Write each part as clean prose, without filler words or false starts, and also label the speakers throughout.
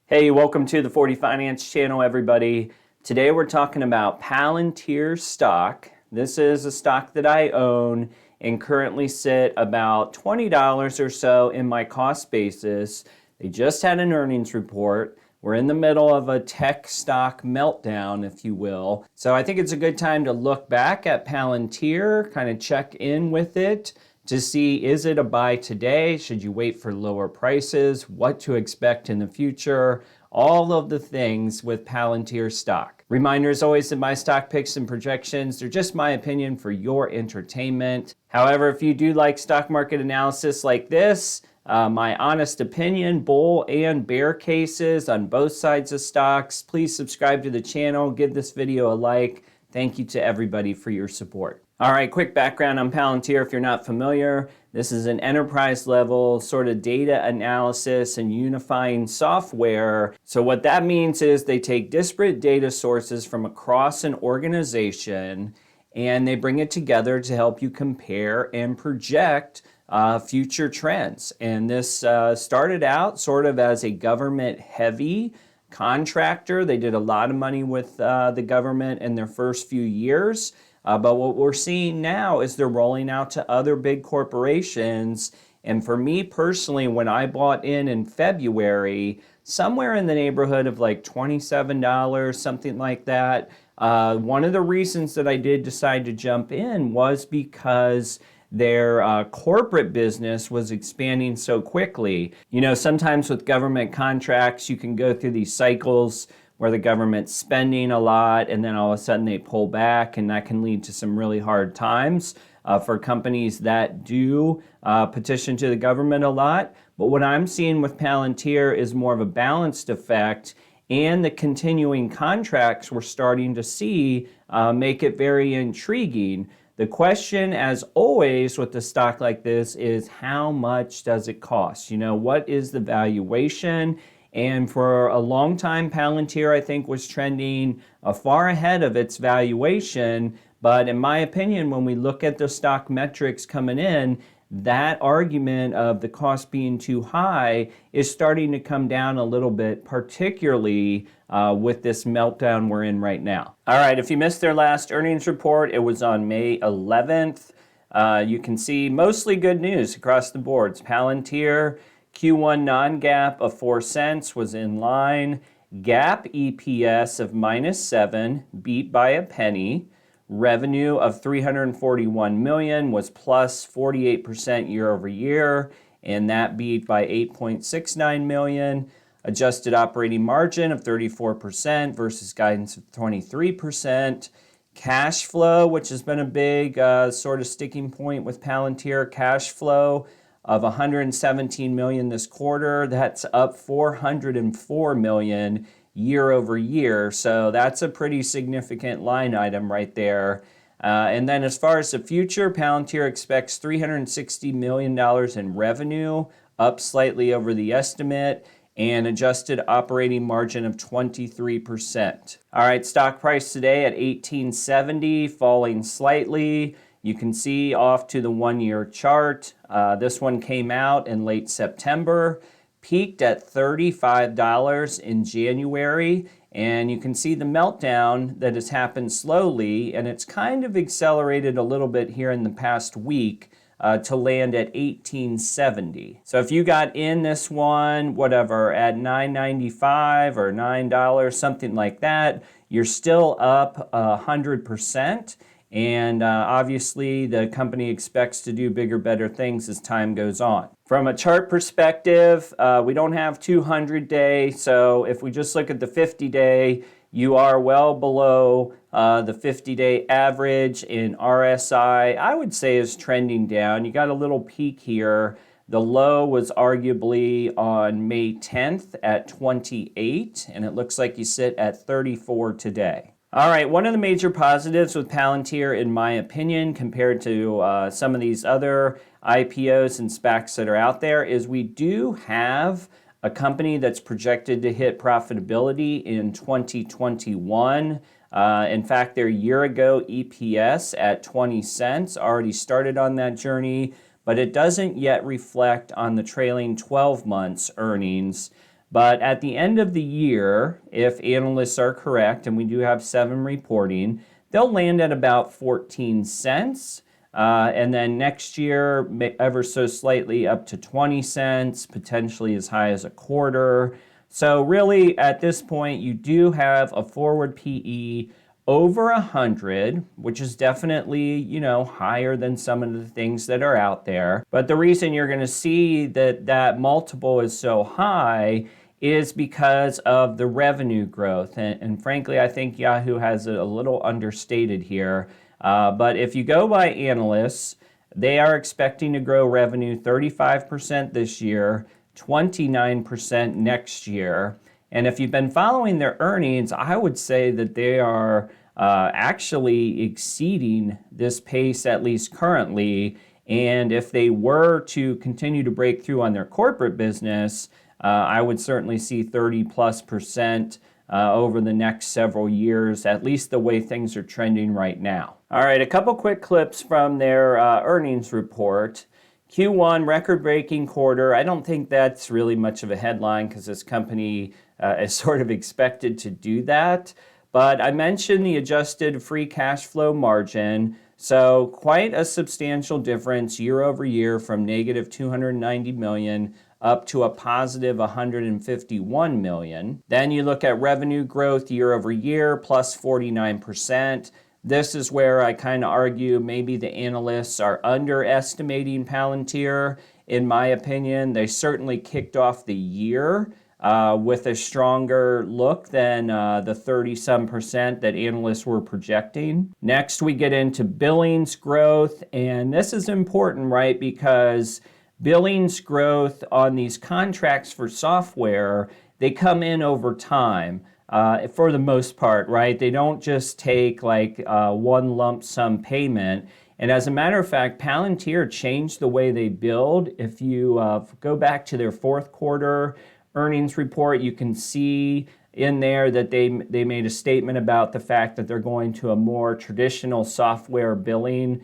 Speaker 1: Hey, welcome to the 40 Finance channel, everybody. Today we're talking about Palantir stock. This is a stock that I own and currently sit about $20 or so in my cost basis. They just had an earnings report. We're in the middle of a tech stock meltdown, if you will. So I think it's a good time to look back at Palantir, kind of check in with it to see, is it a buy today? Should you wait for lower prices? What to expect in the future? All of the things with Palantir stock. Reminder as always that my stock picks and projections, they're just my opinion for your entertainment. However, if you do like stock market analysis like this, my honest opinion, bull and bear cases on both sides of stocks, please subscribe to the channel, give this video a like. Thank you to everybody for your support. All right, quick background on Palantir if you're not familiar. This is an enterprise level sort of data analysis and unifying software. So what that means is they take disparate data sources from across an organization and they bring it together to help you compare and project future trends. And this started out sort of as a government heavy contractor. They did a lot of money with the government in their first few years. But what we're seeing now is they're rolling out to other big corporations. And for me personally, when I bought in February, somewhere in the neighborhood of like $27, something like that. One of the reasons that I did decide to jump in was because their corporate business was expanding so quickly. You know, sometimes with government contracts, you can go through these cycles where the government's spending a lot and then all of a sudden they pull back, and that can lead to some really hard times for companies that do petition to the government a lot. But what I'm seeing with Palantir is more of a balanced effect, and the continuing contracts we're starting to see make it very intriguing. The question, as always with a stock like this, is how much does it cost? You know, what is the valuation? And for a long time, Palantir, I think, was trending far ahead of its valuation. But in my opinion, when we look at the stock metrics coming in, that argument of the cost being too high is starting to come down a little bit, particularly with this meltdown we're in right now. All right, if you missed their last earnings report, it was on May 11th. You can see mostly good news across the boards. Palantir Q1 non-GAAP of 4 cents was in line. GAAP EPS of -7, beat by a penny. Revenue of $341 million was plus 48% year over year, and that beat by $8.69 million. Adjusted operating margin of 34% versus guidance of 23%. Cash flow, which has been a big sort of sticking point with Palantir, cash flow of $117 million this quarter. That's up $404 million year over year. So that's a pretty significant line item right there. And then as far as the future, Palantir expects $360 million in revenue, up slightly over the estimate, and adjusted operating margin of 23%. All right, stock price today at $18.70, falling slightly. You can see off to the 1-year chart. This one came out in late September, peaked at $35 in January, and you can see the meltdown that has happened slowly, and it's kind of accelerated a little bit here in the past week to land at $18.70. So if you got in this one, whatever, at $9.95 or $9, something like that, you're still up 100%. And obviously, the company expects to do bigger, better things as time goes on. From a chart perspective, we don't have 200-day. So if we just look at the 50-day, you are well below the 50-day average. In RSI, I would say, is trending down. You got a little peak here. The low was arguably on May 10th at 28, and it looks like you sit at 34 today. All right, one of the major positives with Palantir, in my opinion, compared to some of these other IPOs and SPACs that are out there, is we do have a company that's projected to hit profitability in 2021. In fact, their year-ago EPS at 20 cents already started on that journey, but it doesn't yet reflect on the trailing 12 months earnings. But at the end of the year, if analysts are correct, and we do have 7 reporting, they'll land at about 14 cents. And then next year, ever so slightly up to 20 cents, potentially as high as a quarter. So really, at this point, you do have a forward PE over 100, which is definitely, higher than some of the things that are out there. But the reason you're going to see that multiple is so high is because of the revenue growth. And frankly, I think Yahoo has it a little understated here. But if you go by analysts, they are expecting to grow revenue 35% this year, 29% next year. And if you've been following their earnings, I would say that they are actually exceeding this pace, at least currently. And if they were to continue to break through on their corporate business, I would certainly see 30+% over the next several years, at least the way things are trending right now. All right, a couple quick clips from their earnings report. Q1, record-breaking quarter. I don't think that's really much of a headline because this company is sort of expected to do that. But I mentioned the adjusted free cash flow margin. So quite a substantial difference year over year from negative 290 million up to a positive 151 million. Then you look at revenue growth year over year, plus 49%. This is where I kind of argue maybe the analysts are underestimating Palantir. In my opinion, they certainly kicked off the year with a stronger look than the 30-some% that analysts were projecting. Next, we get into billings growth, and this is important, right? Because billings growth on these contracts for software, they come in over time for the most part, right? They don't just take like one lump sum payment. And as a matter of fact, Palantir changed the way they build. If you go back to their fourth quarter earnings report, you can see in there that they made a statement about the fact that they're going to a more traditional software billing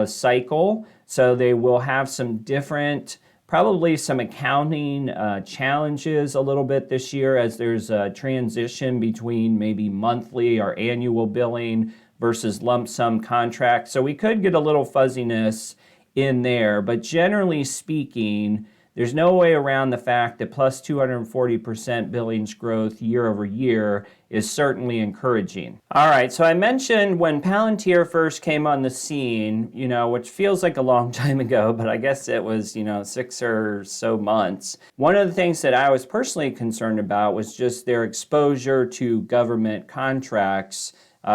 Speaker 1: cycle. So they will have some different, probably some accounting challenges a little bit this year as there's a transition between maybe monthly or annual billing versus lump sum contracts. So we could get a little fuzziness in there, but generally speaking, there's no way around the fact that plus 240% billings growth year over year is certainly encouraging. All right, so I mentioned when Palantir first came on the scene, which feels like a long time ago, but I guess it was, 6 or so months. One of the things that I was personally concerned about was just their exposure to government contracts,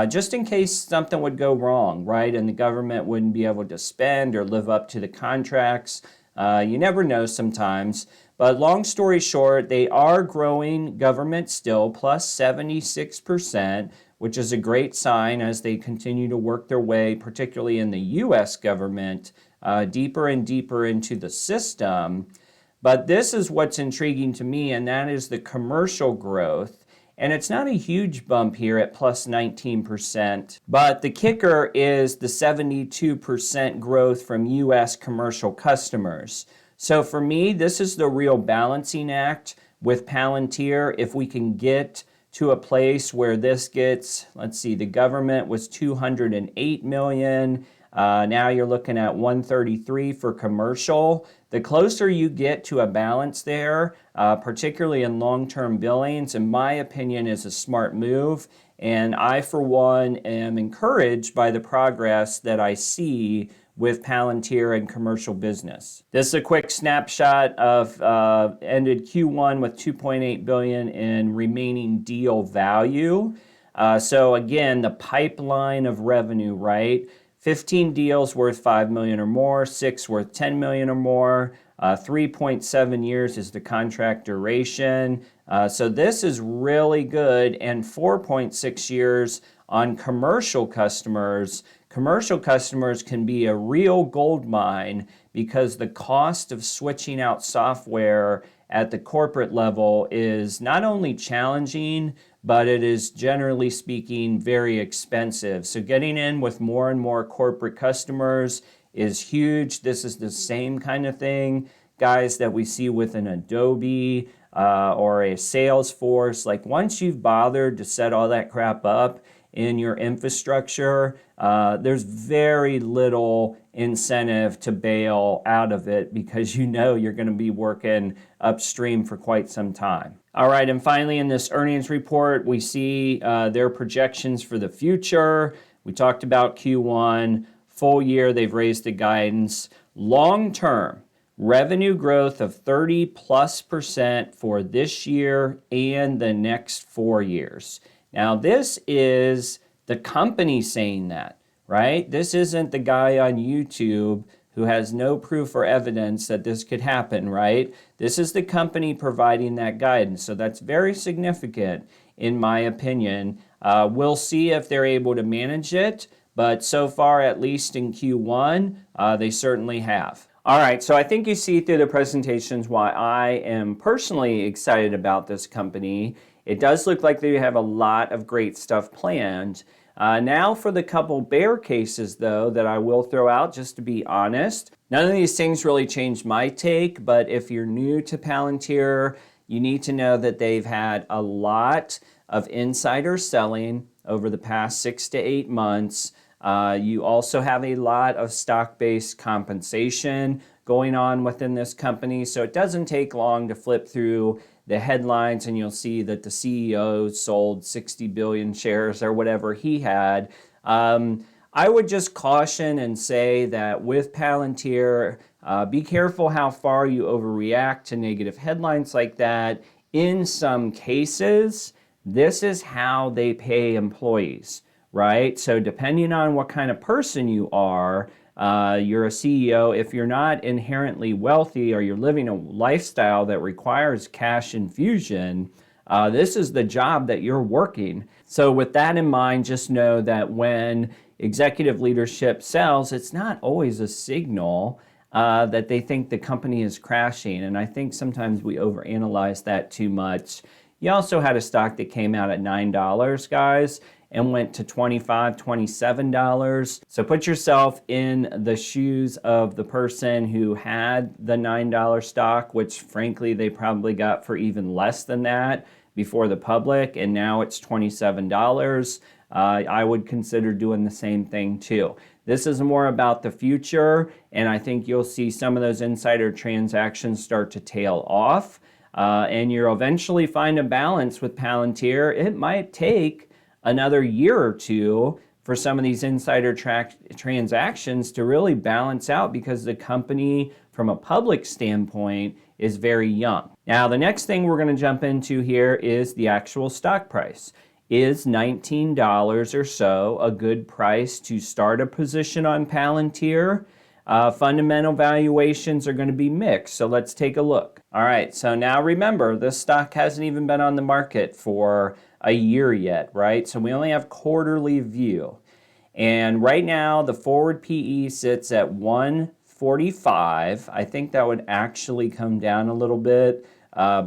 Speaker 1: just in case something would go wrong, right? And the government wouldn't be able to spend or live up to the contracts. You never know sometimes. But long story short, they are growing government still, plus 76%, which is a great sign as they continue to work their way, particularly in the U.S. government, deeper and deeper into the system. But this is what's intriguing to me, and that is the commercial growth. And it's not a huge bump here at plus 19%, but the kicker is the 72% growth from U.S. commercial customers. So for me, this is the real balancing act with Palantir. If we can get to a place where this gets, let's see, the government was 208 million. Now you're looking at 133 for commercial. The closer you get to a balance there, particularly in long-term billings, in my opinion, is a smart move. And I, for one, am encouraged by the progress that I see with Palantir and commercial business. This is a quick snapshot of ended Q1 with 2.8 billion in remaining deal value. So again, the pipeline of revenue, right? 15 deals worth 5 million or more, 6 worth 10 million or more, 3.7 years is the contract duration. So this is really good, and 4.6 years on commercial customers. Commercial customers can be a real gold mine because the cost of switching out software at the corporate level is not only challenging, but it is generally speaking very expensive. So getting in with more and more corporate customers is huge. This is the same kind of thing, guys, that we see with an Adobe, or a sales force. Like once you've bothered to set all that crap up in your infrastructure, there's very little incentive to bail out of it because you know you're going to be working upstream for quite some time. All right, and finally in this earnings report, we see their projections for the future. We talked about Q1, full year, they've raised the guidance. Long term, revenue growth of 30+% for this year and the next 4 years. Now, this is the company saying that, right? This isn't the guy on YouTube who has no proof or evidence that this could happen, right? This is the company providing that guidance. So that's very significant, in my opinion. We'll see if they're able to manage it, but so far, at least in Q1, they certainly have. All right, so I think you see through the presentations why I am personally excited about this company. It does look like they have a lot of great stuff planned. Now for the couple bear cases, though, that I will throw out, just to be honest. None of these things really changed my take, but if you're new to Palantir, you need to know that they've had a lot of insider selling over the past 6 to 8 months. You also have a lot of stock-based compensation going on within this company, so it doesn't take long to flip through the headlines and you'll see that the CEO sold 60 billion shares or whatever he had. I would just caution and say that with Palantir, be careful how far you overreact to negative headlines like that. In some cases, this is how they pay employees, right? So depending on what kind of person you are, you're a CEO. If you're not inherently wealthy or you're living a lifestyle that requires cash infusion, this is the job that you're working. So with that in mind, just know that when executive leadership sells, it's not always a signal that they think the company is crashing. And I think sometimes we overanalyze that too much. You also had a stock that came out at $9, guys, and went to $25, $27. So put yourself in the shoes of the person who had the $9 stock, which frankly they probably got for even less than that before the public, and now it's $27. I would consider doing the same thing too. This is more about the future, and I think you'll see some of those insider transactions start to tail off, and you'll eventually find a balance with Palantir. It might take another year or two for some of these insider transactions to really balance out because the company, from a public standpoint, is very young. Now, the next thing we're going to jump into here is the actual stock price. Is $19 or so a good price to start a position on Palantir? Fundamental valuations are going to be mixed, so let's take a look. All right, so now remember, this stock hasn't even been on the market for a year yet, right? So we only have quarterly view. And right now, the forward PE sits at 145. I think that would actually come down a little bit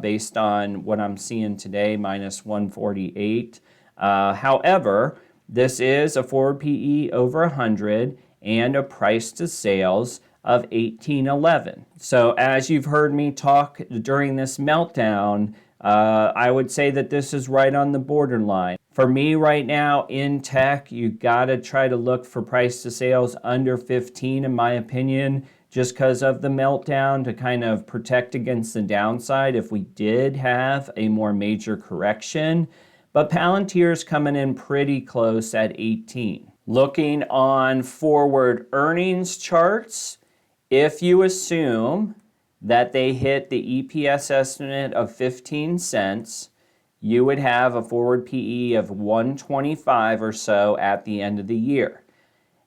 Speaker 1: based on what I'm seeing today, minus 148. However, this is a forward PE over 100 and a price to sales of 1811. So as you've heard me talk during this meltdown, I would say that this is right on the borderline. For me right now in tech, you gotta try to look for price to sales under 15 in my opinion, just because of the meltdown to kind of protect against the downside if we did have a more major correction. But Palantir's coming in pretty close at 18. Looking on forward earnings charts, if you assume that they hit the EPS estimate of 15 cents, you would have a forward PE of 125 or so at the end of the year.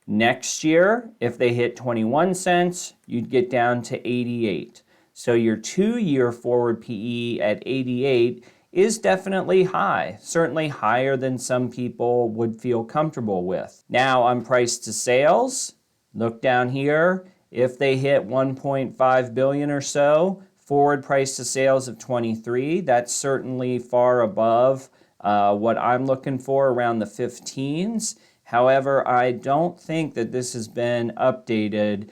Speaker 1: Next year, if they hit 21 cents, you'd get down to 88. So your 2-year forward PE at 88 is definitely high, certainly higher than some people would feel comfortable with. Now on price to sales, look down here. If they hit 1.5 billion or so, forward price to sales of 23, that's certainly far above what I'm looking for, around the 15s. However, I don't think that this has been updated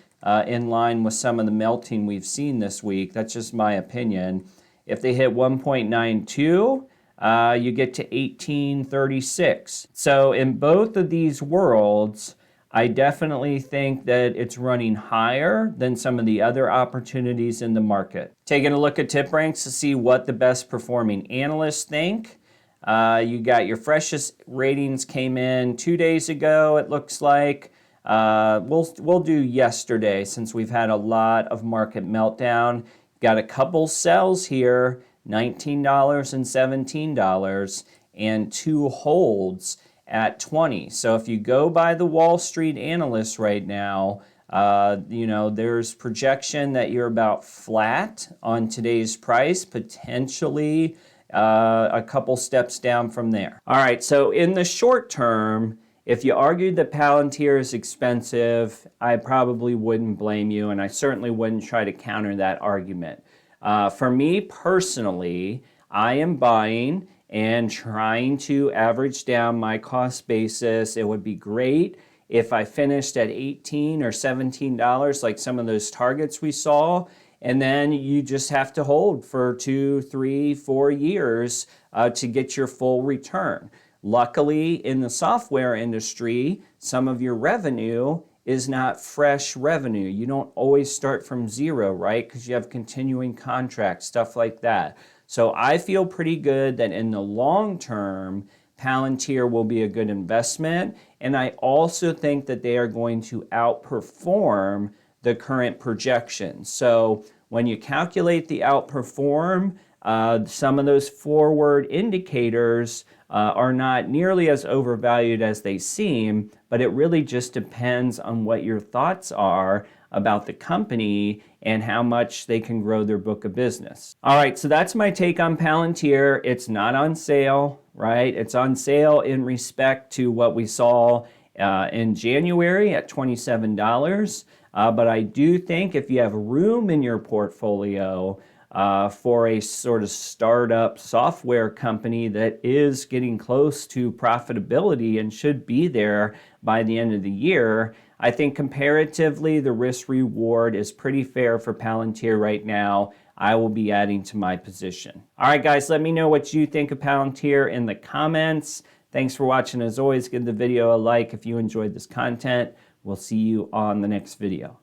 Speaker 1: in line with some of the melting we've seen this week. That's just my opinion. If they hit 1.92, you get to 1836. So in both of these worlds, I definitely think that it's running higher than some of the other opportunities in the market. Taking a look at TipRanks to see what the best performing analysts think. You got your freshest ratings came in 2 days ago, it looks like. We'll do yesterday since we've had a lot of market meltdown. Got a couple sells here, $19 and $17, and 2 holds at 20. So if you go by the Wall Street analysts right now, there's projection that you're about flat on today's price, potentially a couple steps down from there. All right, so in the short term, if you argued that Palantir is expensive, I probably wouldn't blame you, and I certainly wouldn't try to counter that argument. For me personally, I am buying and trying to average down my cost basis. It would be great if I finished at $18 or $17, like some of those targets we saw, and then you just have to hold for 2, 3, 4 years to get your full return. Luckily, in the software industry, some of your revenue is not fresh revenue. You don't always start from zero, right? Because you have continuing contracts, stuff like that. So I feel pretty good that in the long term, Palantir will be a good investment. And I also think that they are going to outperform the current projections. So when you calculate the outperform, some of those forward indicators are not nearly as overvalued as they seem, but it really just depends on what your thoughts are about the company and how much they can grow their book of business. All right, so that's my take on Palantir. It's not on sale, right? It's on sale in respect to what we saw in January at $27. But I do think if you have room in your portfolio for a sort of startup software company that is getting close to profitability and should be there by the end of the year, I think comparatively the risk reward is pretty fair for Palantir right now. I will be adding to my position. All right, guys, let me know what you think of Palantir in the comments. Thanks for watching. As always, give the video a like if you enjoyed this content. We'll see you on the next video.